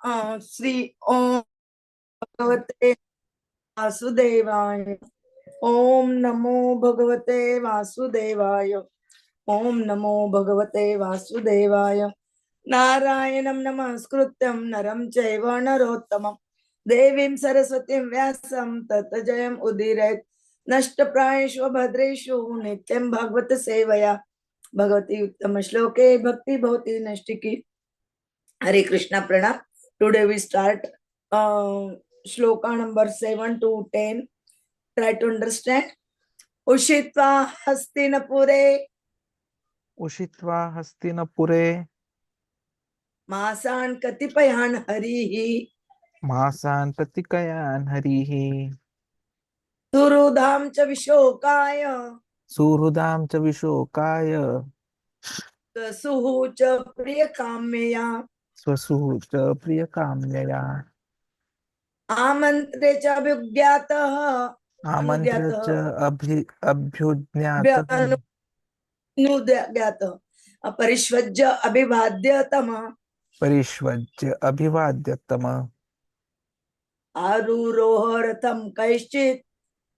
श्री ओम भगवते वासुदेवाय। ओम नमो भगवते वासुदेवाय। ओम नमो भगवते वासुदेवाय। नारायणं नमस्कृत्यं नरं चैव नरोत्तमं देवीं सरस्वतीं व्यासं तत जयम् उदीरयेत्। नष्टप्रायेषु भद्रेषु नित्यं भगवत सेवया भगवती उत्तम श्लोके भक्ति भवति नष्टिकी। हरे कृष्णा प्रणाम। Today we start shloka number 7 to 10. Try to understand. उषित्वा हस्तिनपुरे उषित्वा हस्तिनपुरे मासान् कतिपयान् हरिः मासान् प्रतिकयान् हरिः सुहृदां च विशोकाय सुहृदां च विशोकाय सुः च प्रियकाम्यया स्वसुः च प्रियकाम्यया आमन्त्रे च अभिज्ञातः आमन्त्र्य च अभ्युज्ञातः अनुज्ञातः परिष्वज्य अभिवाद्य तमः परिष्वज्य अभिवाद्यतम आरूरोह रथं कैश्चित्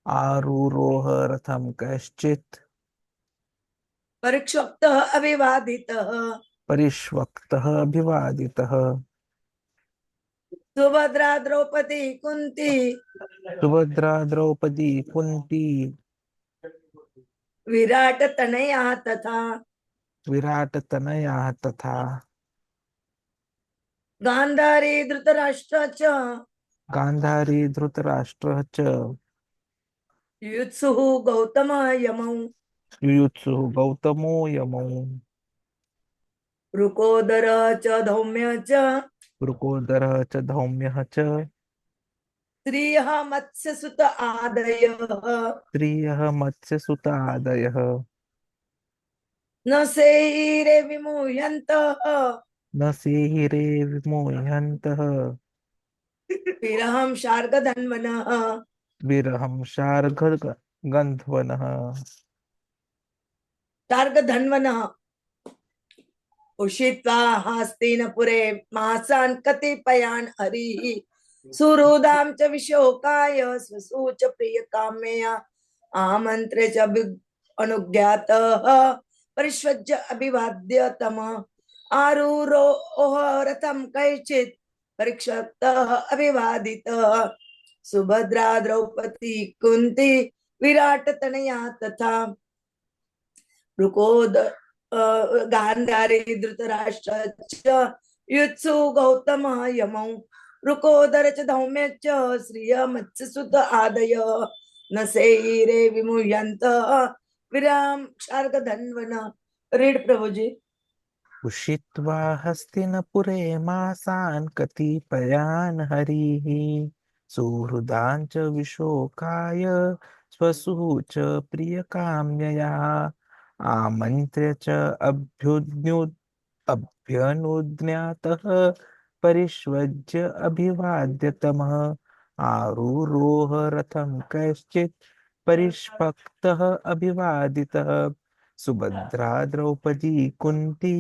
आरूरोह रथं कश्चित् परिक्षुप्तः अभिवादितः परिष्वक्तः अभिवादितः सुभद्रा द्रौपदी कुन्ती सुभद्रा द्रौपदी कुन्ती विराट तनया तथा विराटतनया तथा गांधारी धृतराष्ट्र च गांधारी धृतराष्ट्रः च युत्सुः गौतमः यमौ युयुत्सुः गौतमो यमौ रुकोदरः च धौम्य च वृकोदरः च धौम्यः च स्त्रियः मत्स्यसुत आदयः स्त्रियः मत्स्यसुतादयः न सेयिरे विमुह्यन्तः न सेहिरे विमोह्यन्तः विरहं शार्गधन्वनः विरहं शार्ङ्गगन्ध्वनः शार्गधन्वनः उषित्वा हस्तिनपुरे मासान् कतिपयान् हरिः सुहृदां च विशोकाय स्वसु च प्रियकाम्यया आमन्त्रे च अनुज्ञातः परिष्वज्य अभिवाद्य तमः आरूरोह रथं कैश्चित् परिक्षक्तः अभिवादितः सुभद्रा द्रौपदी कुन्ती विराट तनया तथा गांधारी धृतराष्ट्र च युत्सु गौतमः यमौ रुकोदर च धौम्य च श्रिय मत्स्यसुत आदय न सेयिरे विमुह्यन्तः विराम शार्गधन्वनः। रीड प्रभु जी। उषित्वा हस्तिनपुरे मासान् कतिपयान् हरिः सुहृदां च विशोकाय स्वसुः च प्रियकाम्यया आमन्त्र्य च अभ्यनुज्ञातः परिष्वज्य अभिवाद्यतमः आरूरोह रथं कश्चित् परिष्वक्तः अभिवादितः सुभद्रा द्रौपदी कुन्ती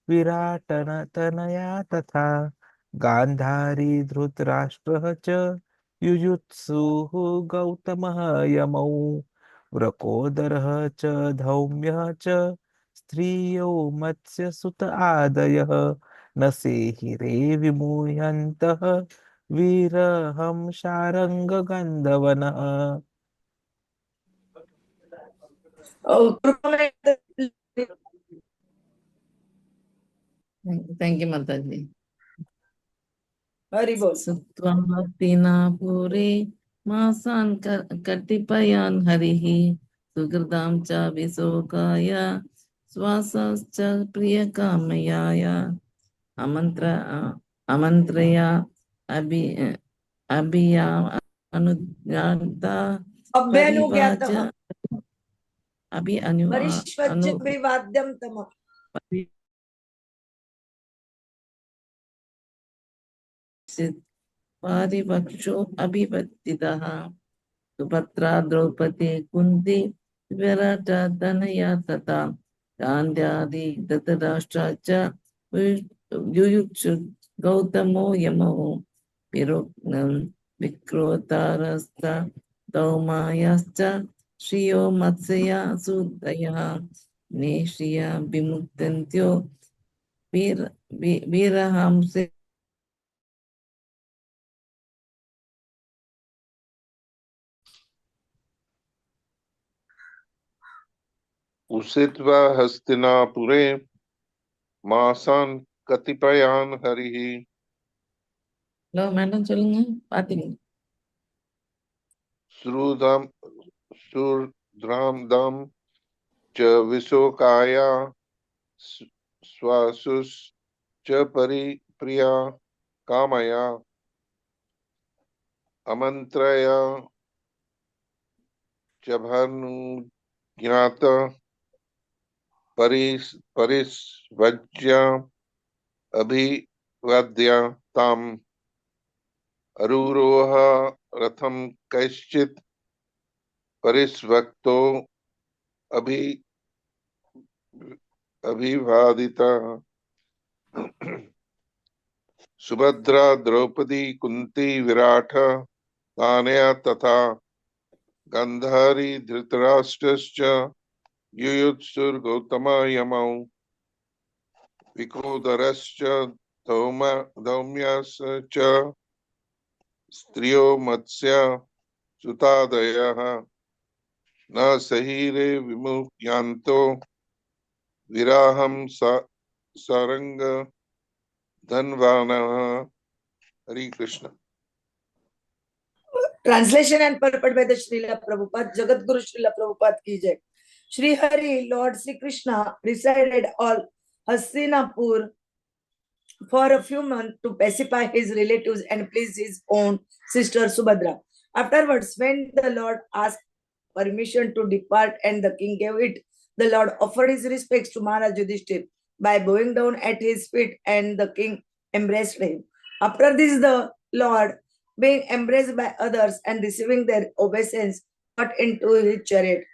विराटतनया तथा गांधारी धृतराष्ट्रः च युयुत्सुः गौतमः यमौ वृकोदरः च धौम्यः च स्त्रियो मत्स्यसुत आदयः न सेहिरे विमुह्यन्तः विरहं शार्ङ्गगन्धवनः। Thank you, Mataji. हरि बोल। Sutvam Hastināpure Māsān Katipayan Harihi Sugradam Cha Visokaya Swasascha Priyakamayaya Amantraya Abhiya Anugyata अभ्यनुज्ञातः Abhimanyu परिष्वज्य अभिवाद्यं तमः पारिपक्षो अभिवर्तितः सुभद्रा द्रौपदी कुन्ती विराटतनया तथा गांधारी धृतराष्ट्रा च Yuyutsu Gautamo Yamo Piruknam Vikrotarasta Daumayascha Shriyo Matsya Sudaya Nishya Vimuktantyo Virahamse उषित्वा हस्तिनापुरे मासान् कतिपयान् हरिः Hello, madam, சொல்லுங்க பாத்தீங்க शूद्रां च विशोकाया स्वासुश्च परिप्रिया कामया अमन्त्रया च भानुज्ञात परिस्वज्य अभिवाद्य ताम् अरुरोह रथं कैश्चित् परिस्वक्तो अभिवादितः सुभद्रा द्रौपदी कुंती विराट तानया तथा गांधारी धृतराष्ट्रश्च युयुत्सुर्गौतम यमौ विकोदरश्च धौम्याश्च स्त्रियो मत्स्य सुतादयः न सहीरे विमुह्यांतो विराहं Sarang धनवानः Hari Krishna. Translation and purport by the Srila Prabhupada, Jagat Guru Srila Prabhupada ki jai. Shri Hari, Lord Śrī Kṛṣṇa resided all Hastināpura for a few months to pacify his relatives and please his own sister Subhadrā. Afterwards, when the Lord asked permission to depart and the king gave it, the Lord offered his respects to Mahārāja Yudhiṣṭhira by bowing down at his feet, and the king embraced him. After this, the Lord, being embraced by others and receiving their obeisance, got into his chariot.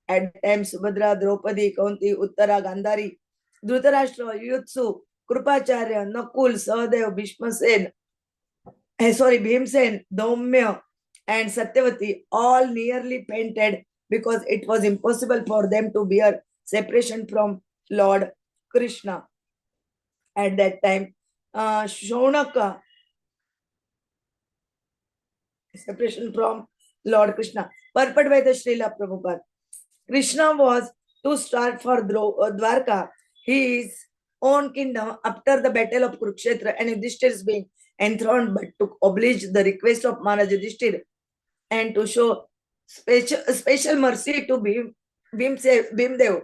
At the time, Subhadrā, Draupadi, Kunti, Uttara, Gandhari, Dhritarashtra, Yudhiṣṭhira, Krupacharya, Nakul, Sahadev, Bhīmsen, Dhaumya, and Satyavati all nearly fainted because it was impossible for them to bear separation from Lord Kṛṣṇa. At that time, Shaunaka, separation from Lord Kṛṣṇa. Purport by the Srila Prabhupada. Kṛṣṇa was to start for Dvārakā, his own kingdom, after the battle of Kurukṣetra and Yudhiṣṭhira's being enthroned, but to oblige the request of Mahārāja Yudhiṣṭhira and to show special mercy to Bhīṣmadeva.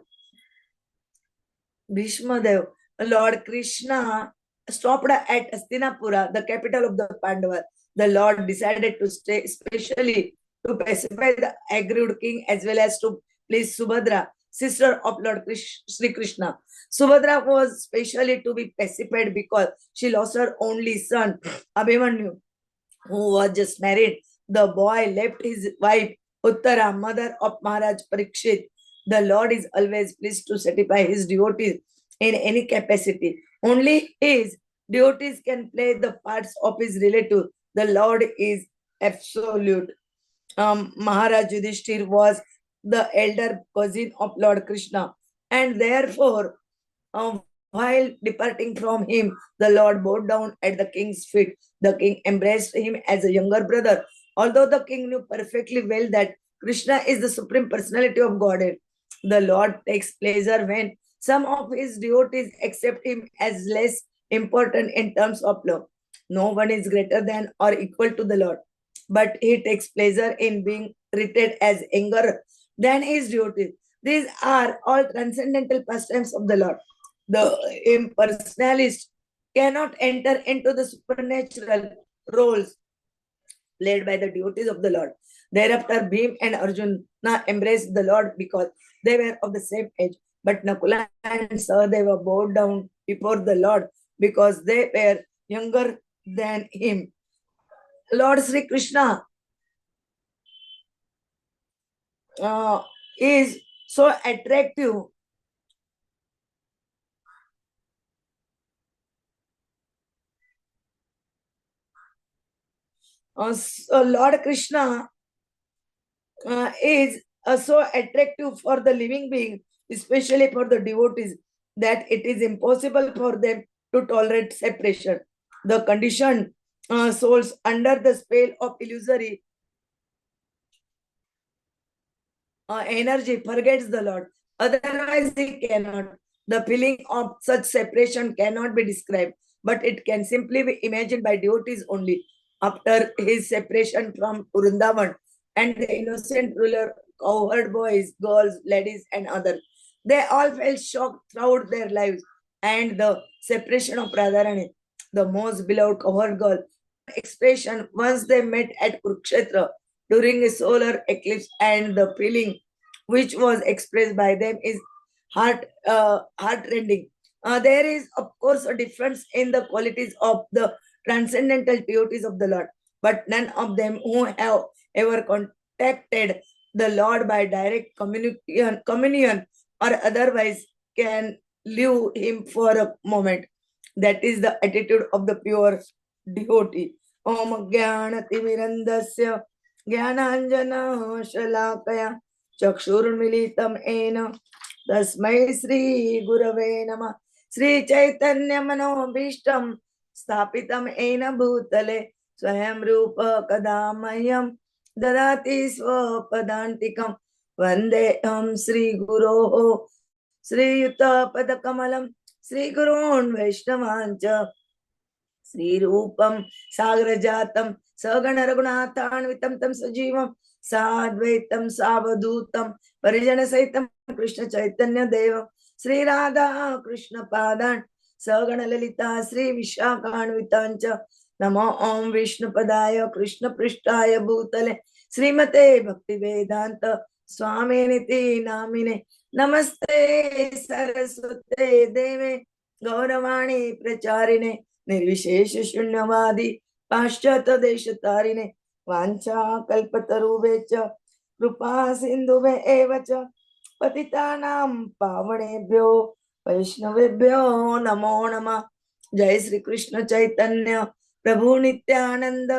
Lord Kṛṣṇa stopped at Hastināpura, the capital of the Pandavas. The Lord decided to stay specially to pacify the aggrieved king as well as to please Subhadrā, sister of Lord Śrī Kṛṣṇa. Subhadrā was specially to be pacified because she lost her only son, Abhimanyu, who was just married. The boy left his wife, Uttara, mother of Maharaj Parikshit. The Lord is always pleased to satisfy his devotees in any capacity. Only his devotees can play the parts of his relative. The Lord is absolute. Mahārāja Yudhiṣṭhira was the elder cousin of Lord Kṛṣṇa, and therefore, while departing from him, the Lord bowed down at the king's feet. The king embraced him as a younger brother. Although the king knew perfectly well that Kṛṣṇa is the Supreme Personality of Godhead, the Lord takes pleasure when some of his devotees accept him as less important in terms of love. No one is greater than or equal to the Lord, but he takes pleasure in being treated as younger than his devotees. These are all transcendental pastimes of the Lord. The impersonalist cannot enter into the supernatural roles played by the devotees of the Lord. Thereafter, Bhīm and Arjuna embraced the Lord because they were of the same age. But Nakula and Sahadeva bowed down before the Lord because they were younger than him. Lord Śrī Kṛṣṇa is so attractive So Lord Krishna is so attractive for the living being, especially for the devotees, that it is impossible for them to tolerate separation. The conditioned souls under the spell of illusory energy forgets the Lord. Otherwise, he cannot. The feeling of such separation cannot be described, but it can simply be imagined by devotees only. After his separation from Vrindavan and the innocent ruler, cowherd boys, girls, ladies, and others, they all felt shocked throughout their lives. And the separation of Radharani, the most beloved cowherd girl, expression once they met at Kurukṣetra during a solar eclipse, and the feeling which was expressed by them is heartrending. There is, of course, a difference in the qualities of the transcendental devotees of the Lord, but none of them who have ever contacted the Lord by direct communion or otherwise can leave him for a moment. That is the attitude of the pure devotee. Om Jnanatimirandasya Jnananjana Shalakaya Chakshurmilitam Ena Tasmai Sri Gurave Nama Sri Chaitanya Manobhishtam Sthapitam Ena Bhutale Swayam Rupa Kadamayam Dadati Swapadantikam Vandeham Sri Guroho Sri Yuta Padakamalam Sri Gurun Vaishnavancha Sri Rupam Sagrajatam Sagana Raghunathanvitam Tam Sajivam Sadvaitam Savadutam Parijana Saitam Krishna Chaitanya Devam Sri Radha Krishna Padan Sagana Lalita Sri Vishakhanvitancha Namo Om Vishnu Padaya Krishna Prishtaya Bhutale Srimate Bhakti Vedanta Swami Niti Namine Namaste Saraswate Deve Gauravani Pracharine निर्विशेष शून्यवादी पाश्चात्य देश तारिणे वांछा कल्पतरुवे च कृपा सिंधुवे एव च पतितानां पावनेभ्यो वैष्णवेभ्यो नमो नमः. जय श्री कृष्ण चैतन्य प्रभु नित्यानंद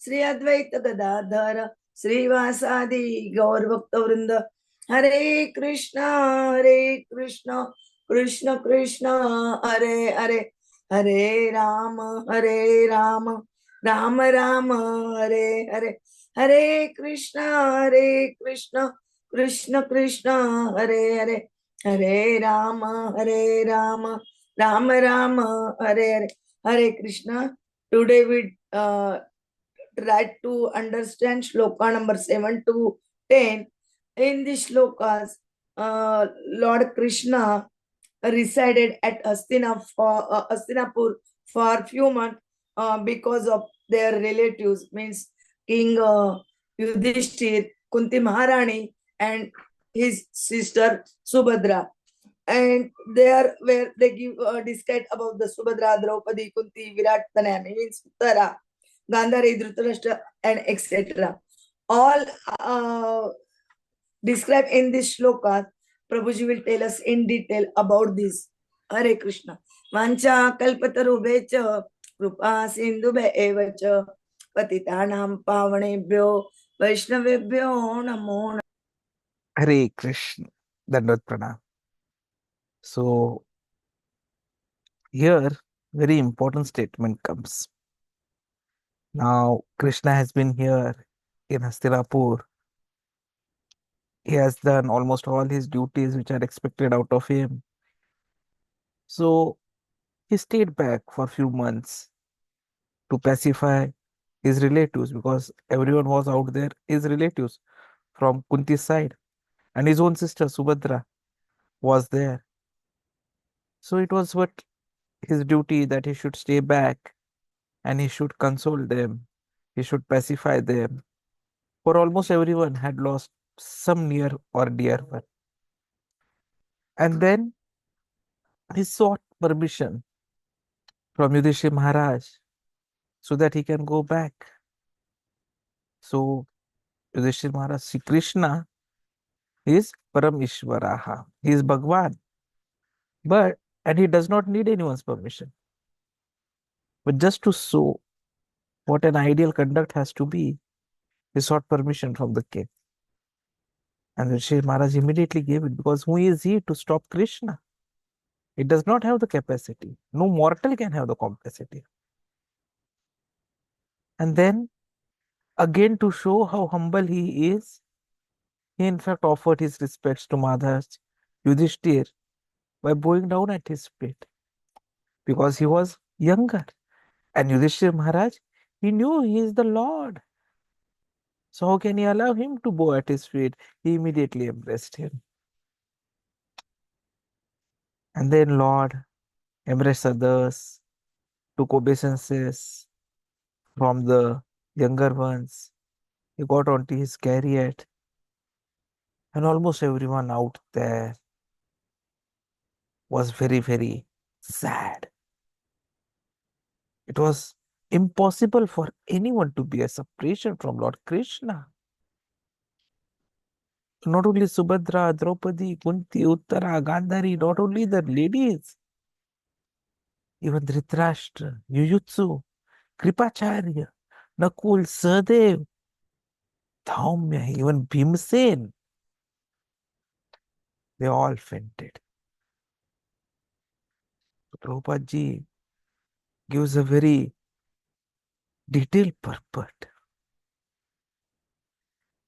श्री अद्वैत गदाधर श्रीवासादि गौर भक्त वृंद. हरे कृष्णा कृष्ण कृष्ण हरे हरे हरे राम राम राम हरे हरे. हरे Krishna Krishna Krishna Hare Hare Hare Ram Ram Ram Hare Hare. Hare Krishna. Today we try to understand shloka number 7 to 10. In these shlokas, Lord Krishna resided at Hastināpur for few months because of their relatives, means King Yudhiṣṭhira, Kunti Maharani, and his sister Subhadrā. And there where they give describe about the Subhadrā, Draupadi, Kunti, Virat, Tanami, means Uttara, Gandhari, Dhritarashtra, and etc. All described in this shloka. Prabhuji will tell us in detail about this. Hare Krishna. Vancha kalpatarubhecha krupa sindhubhe evacha patitanam pavanebhyo vaishnavebhyo namo namaha. Hare Krishna. Dandavat Pranam. So here, very important statement comes. Now, Krishna has been here in Hastināpur. He has done almost all his duties which are expected out of him. So he stayed back for a few months to pacify his relatives, because everyone was out there, his relatives from Kunti's side, and his own sister Subhadra was there. So it was what his duty that he should stay back and he should console them, he should pacify them, for almost everyone had lost some near or dear one. And then he sought permission from Yudhiṣṭhira Maharaj so that he can go back. So Yudhiṣṭhira Maharaj, Śrī Kṛṣṇa is Param Ishvaraha. He is Bhagwan. And he does not need anyone's permission. But just to show what an ideal conduct has to be, he sought permission from the king. And Yudhiṣṭhira Maharaj immediately gave it, because who is he to stop Krishna? It does not have the capacity. No mortal can have the capacity. And then, again, to show how humble he is, he in fact offered his respects to Mahārāja Yudhiṣṭhira by bowing down at his feet, because he was younger. And Yudhiṣṭhira Maharaj, he knew he is the Lord. So how can he allow him to bow at his feet? He immediately embraced him. And then Lord embraced others, took obeisances from the younger ones. He got onto his chariot, and almost everyone out there was very, very sad. It was impossible for anyone to be a separation from Lord Kṛṣṇa. Not only Subhadrā, Draupadi, Kunti, Uttara, Gandhari, not only the ladies, even Dhritarashtra, Yuyutsu, Kripacharya, Nakul, Sahadev, Dhaumya, even Bhīmsen, they all fainted. Prabhupada ji gives a very detailed purport.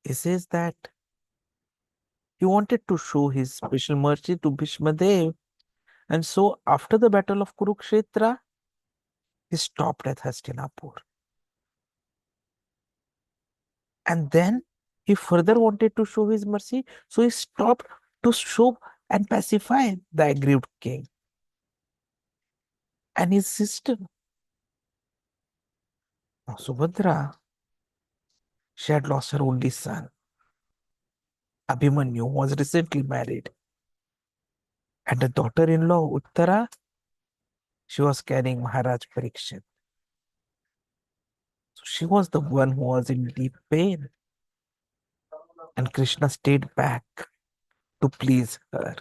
He says that he wanted to show his special mercy to Bhīṣmadeva, and so after the battle of Kurukṣetra, he stopped at Hastināpura. And then he further wanted to show his mercy, so he stopped to show and pacify the aggrieved king and his sister. Now, Subhadrā, she had lost her only son. Abhimanyu was recently married. And the daughter-in-law, Uttara, she was carrying Mahārāja Parikṣit. So she was the one who was in deep pain. And Krishna stayed back to please her.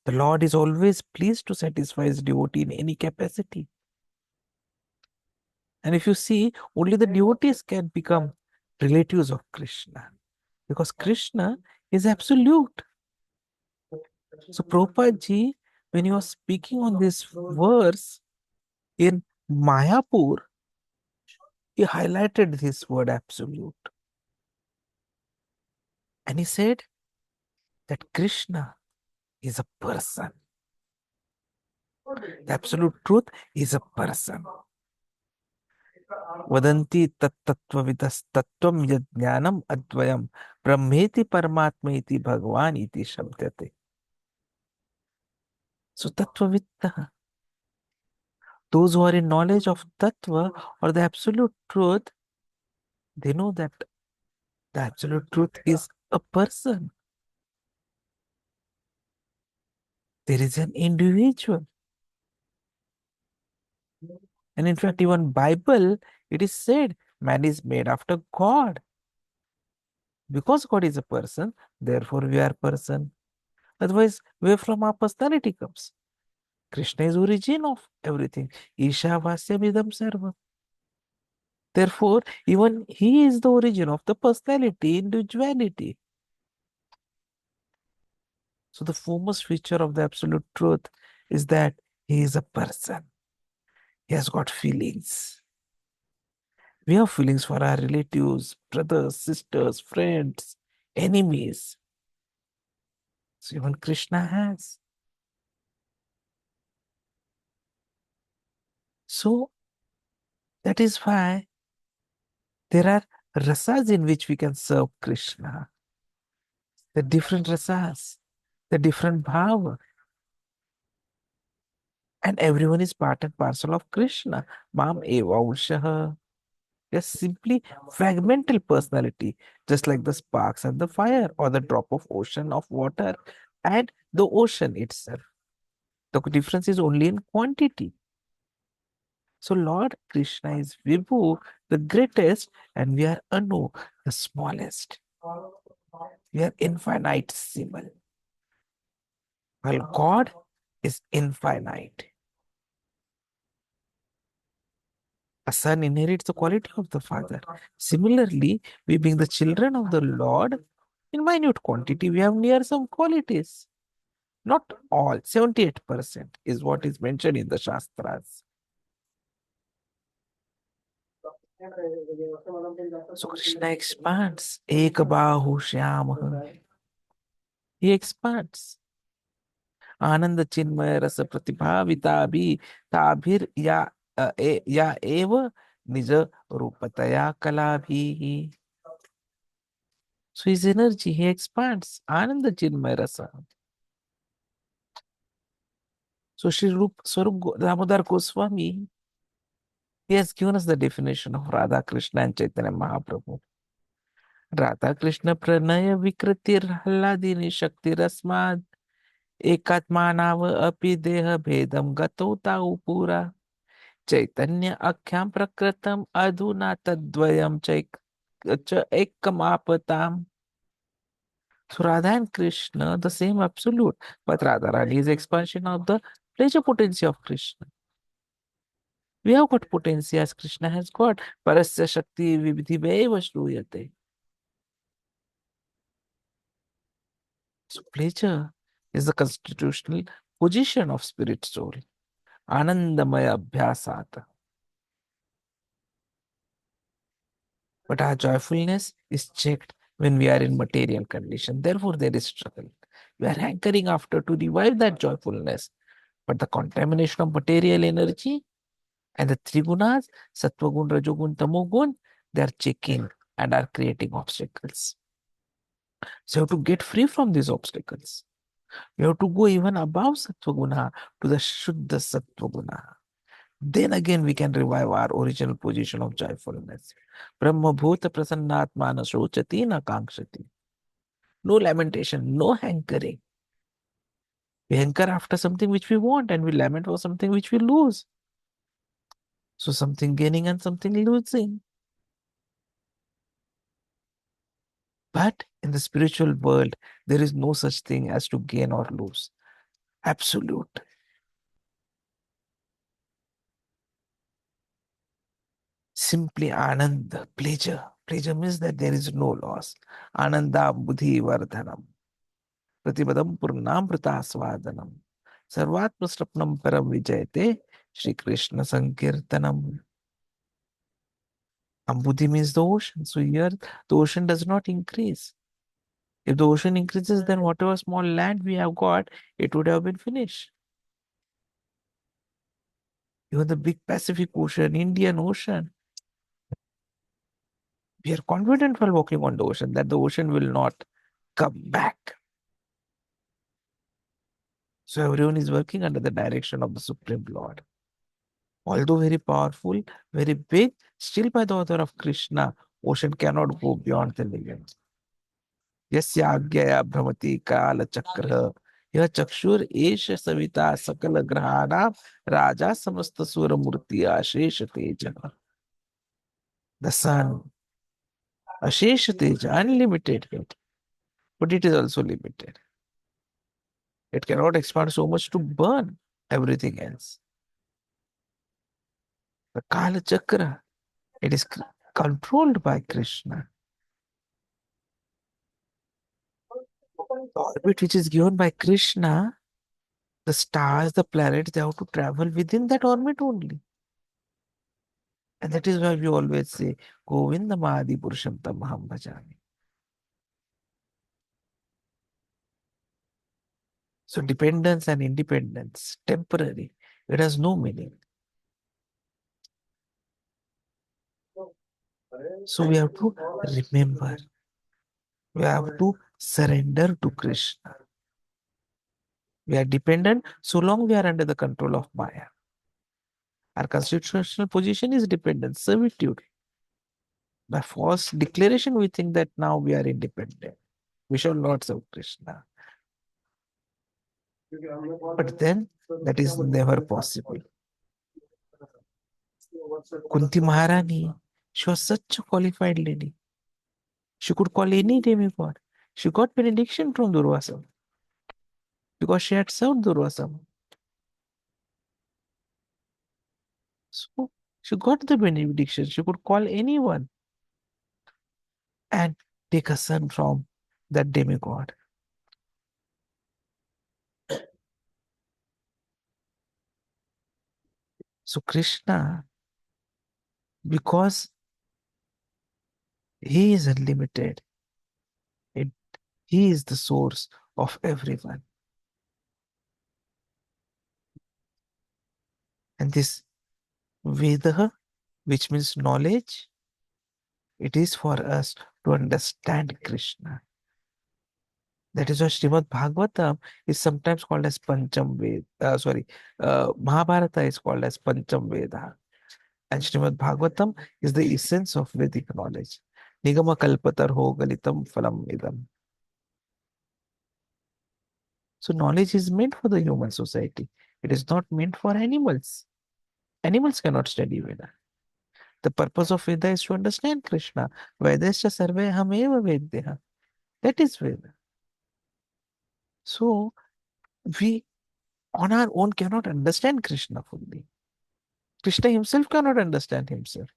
The Lord is always pleased to satisfy his devotee in any capacity. And if you see, only the devotees can become relatives of Krishna, because Krishna is absolute. So Prabhupada ji, when he was speaking on this verse in Mayapur, he highlighted this word absolute. And he said that Krishna is a person. The absolute truth is a person. Vadanti tattvavidas tattvam yajnanam advayam brahmeti paramatma iti bhagavan iti shabdate. So tattvavitta, those who are in knowledge of tattva or the absolute truth, they know that the absolute truth is a person. There is an individual. And in fact, even Bible, it is said, man is made after God. Because God is a person, therefore we are person. Otherwise, where from our personality comes? Krishna is origin of everything. Isha Vasyam Idam Sarvam. Therefore, even he is the origin of the personality, individuality. So the foremost feature of the absolute truth is that he is a person. He has got feelings. We have feelings for our relatives, brothers, sisters, friends, enemies. So even Krishna has. So that is why there are rasas in which we can serve Krishna. The different rasas, the different bhava. And everyone is part and parcel of Krishna. Mam eva unshaha. Yes, simply fragmental personality, just like the sparks and the fire, or the drop of ocean of water and the ocean itself. The difference is only in quantity. So Lord Krishna is Vibhu, the greatest, and we are Anu, the smallest. We are infinitesimal, while God is infinite. A son inherits the quality of the father. Similarly, we being the children of the Lord, in minute quantity, we have near some qualities. Not all, 78% is what is mentioned in the Shastras. So Krishna expands. Ekabahu Shyamah. He expands. Ananda Chinmaya Rasa Pratibhavitabi Tabhir ya eva Nija Rupataya Kalabhi. So his energy, he expands. Ananda Chinmaya Rasa. So Sri Swarup Damodar Goswami, he has given us the definition of Radha Krishna and Chaitanya Mahaprabhu. Radha Krishna Pranaya Vikritir Halladini Shakti Rasmad Ekatmanav Api Deha Bhedam Gatota Upura Chaitanya Akhyam Prakratam Adhuna Tadvayam Ekamapatam. So Radha and Krishna, the same absolute, but Radharani is expansion of the pleasure potency of Krishna. We have got potency as Krishna has got. Parasya Shakti Vibhidhiveva Shruyate. So pleasure is the constitutional position of spirit soul. Anandamaya Abhyasata. But our joyfulness is checked when we are in material condition. Therefore, there is struggle. We are hankering after to revive that joyfulness. But the contamination of material energy and the three gunas, Sattva gun, Rajogun, Tamogun, they are checking and are creating obstacles. So you have to get free from these obstacles. You have to go even above Sattva guna to the Shuddha Sattva guna. Then again we can revive our original position of joyfulness. Brahma bhuta prasannatmana shochati na kankshati. No lamentation, no hankering. We hanker after something which we want and we lament for something which we lose. So something gaining and something losing. But in the spiritual world, there is no such thing as to gain or lose. Absolute. Simply Ananda, pleasure. Pleasure means that there is no loss. Ananda buddhi vardhanam. Pratibadam purnam pratasvadanam. Sarvatma strapnam param vijayate. Śrī Kṛṣṇa sankirtanam. Ambudhi means the ocean. So here the ocean does not increase. If the ocean increases, then whatever small land we have got, it would have been finished. Even the big Pacific Ocean, Indian Ocean, we are confident while walking on the ocean that the ocean will not come back. So everyone is working under the direction of the Supreme Lord. Although very powerful, very big, still by the order of Krishna, ocean cannot go beyond the limit. Yasya agyaya bhramati kala chakra. Yah chakshur esha savita sakala grahana raja samasta sura murti ashesha teja. The sun, ashesha teja, unlimited heat, but it is also limited. It cannot expand so much to burn everything else. The Kala Chakra, it is controlled by Krishna. The orbit which is given by Krishna, the stars, the planets, they have to travel within that orbit only. And that is why we always say, Govinda Mahadi Purusham Tamaham Bhajami. So dependence and independence, temporary, it has no meaning. So we have to remember, we have to surrender to Krishna. We are dependent so long we are under the control of Maya. Our constitutional position is dependent, servitude. By false declaration, we think that now we are independent. We shall not serve Krishna. But then, that is never possible. Kunti Maharani, she was such a qualified lady. She could call any demigod. She got benediction from Durvasa because she had served Durvasa. So, She got the benediction. She could call anyone and take a son from that demigod. So Krishna, because he is unlimited, he is the source of everyone. And this Veda, which means knowledge, it is for us to understand Krishna. That is why Srimad Bhagavatam is sometimes called as Pancham Veda. Mahabharata is called as Pancham Veda. And Srimad Bhagavatam is the essence of Vedic knowledge. Nigama kalpatar ho galitam phalam idam. So knowledge is meant for the human society. It is not meant for animals. Animals cannot study Veda. The purpose of Veda is to understand Krishna. Vedascha sarve hameva vedyaha. That is Veda. So we on our own cannot understand Krishna fully. Krishna himself cannot understand himself.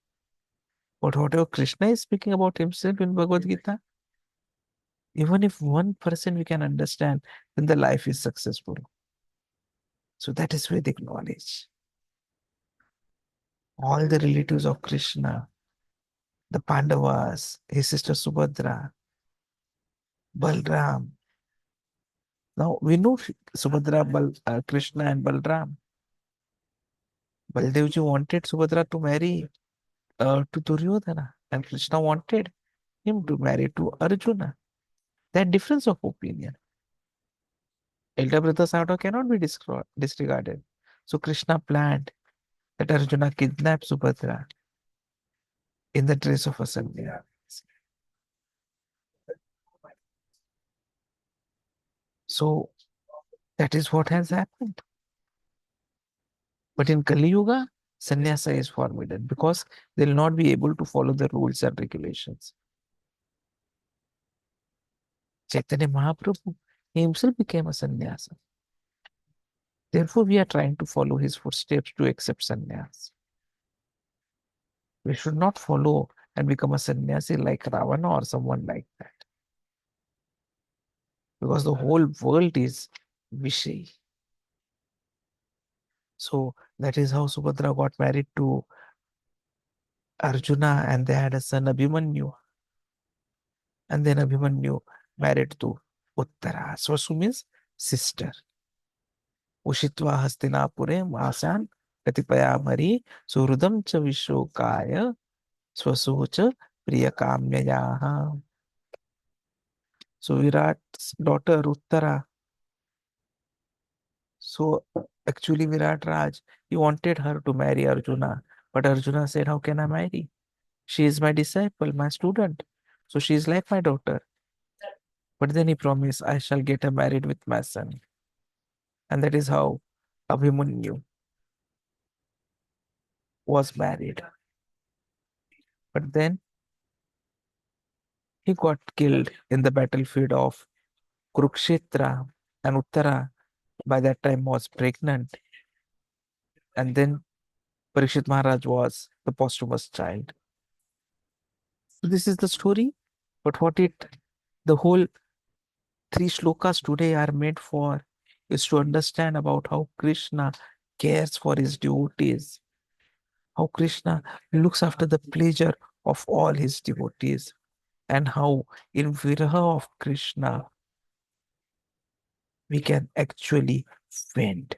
But whatever Krishna is speaking about himself in Bhagavad Gita, even if 1% we can understand, then the life is successful. So that is Vedic knowledge. All the relatives of Krishna, the Pandavas, his sister Subhadra, Balram. Now we know Subhadra, Krishna and Balram. Baldevji wanted Subhadra to marry to Duryodhana, and Krishna wanted him to marry to Arjuna. That difference of opinion. Elder brother Sado cannot be disregarded. So Krishna planned that Arjuna kidnap Subhadra in the dress of a sannyasi. So that is what has happened. But in Kali Yuga, sannyasa is forbidden because they will not be able to follow the rules and regulations. Chaitanya Mahaprabhu, he himself became a sannyasa. Therefore, we are trying to follow his footsteps to accept sannyas. We should not follow and become a sannyasi like Ravana or someone like that. Because the whole world is Vishay. So that is how Subhadra got married to Arjuna and they had a son Abhimanyu. And then Abhimanyu married to Uttara. Swasu means sister. Ushitva Hastināpure Māsan Katipayamari Surudam cha Vishokaya Swasu cha Priyakamyayaha. So Virat's daughter Uttara. So actually Virat Raj, he wanted her to marry Arjuna. But Arjuna said, how can I marry? She is my disciple, my student. So she is like my daughter. But then he promised, I shall get her married with my son. And that is how Abhimanyu was married. But then he got killed in the battlefield of Kurukṣetra, and Uttara by that time was pregnant. And then Parikshit Maharaj was the posthumous child. So this is the story. But the whole 3 shlokas today are made for is to understand about how Krishna cares for his devotees, how Krishna looks after the pleasure of all his devotees, and how in Viraha of Krishna we can actually vent.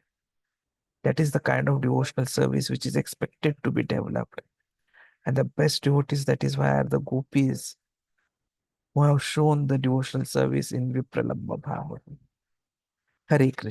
That is the kind of devotional service which is expected to be developed. And the best devotees, that is why, are the gopis who have shown the devotional service in Vipralambha Bhava. Hare Krishna.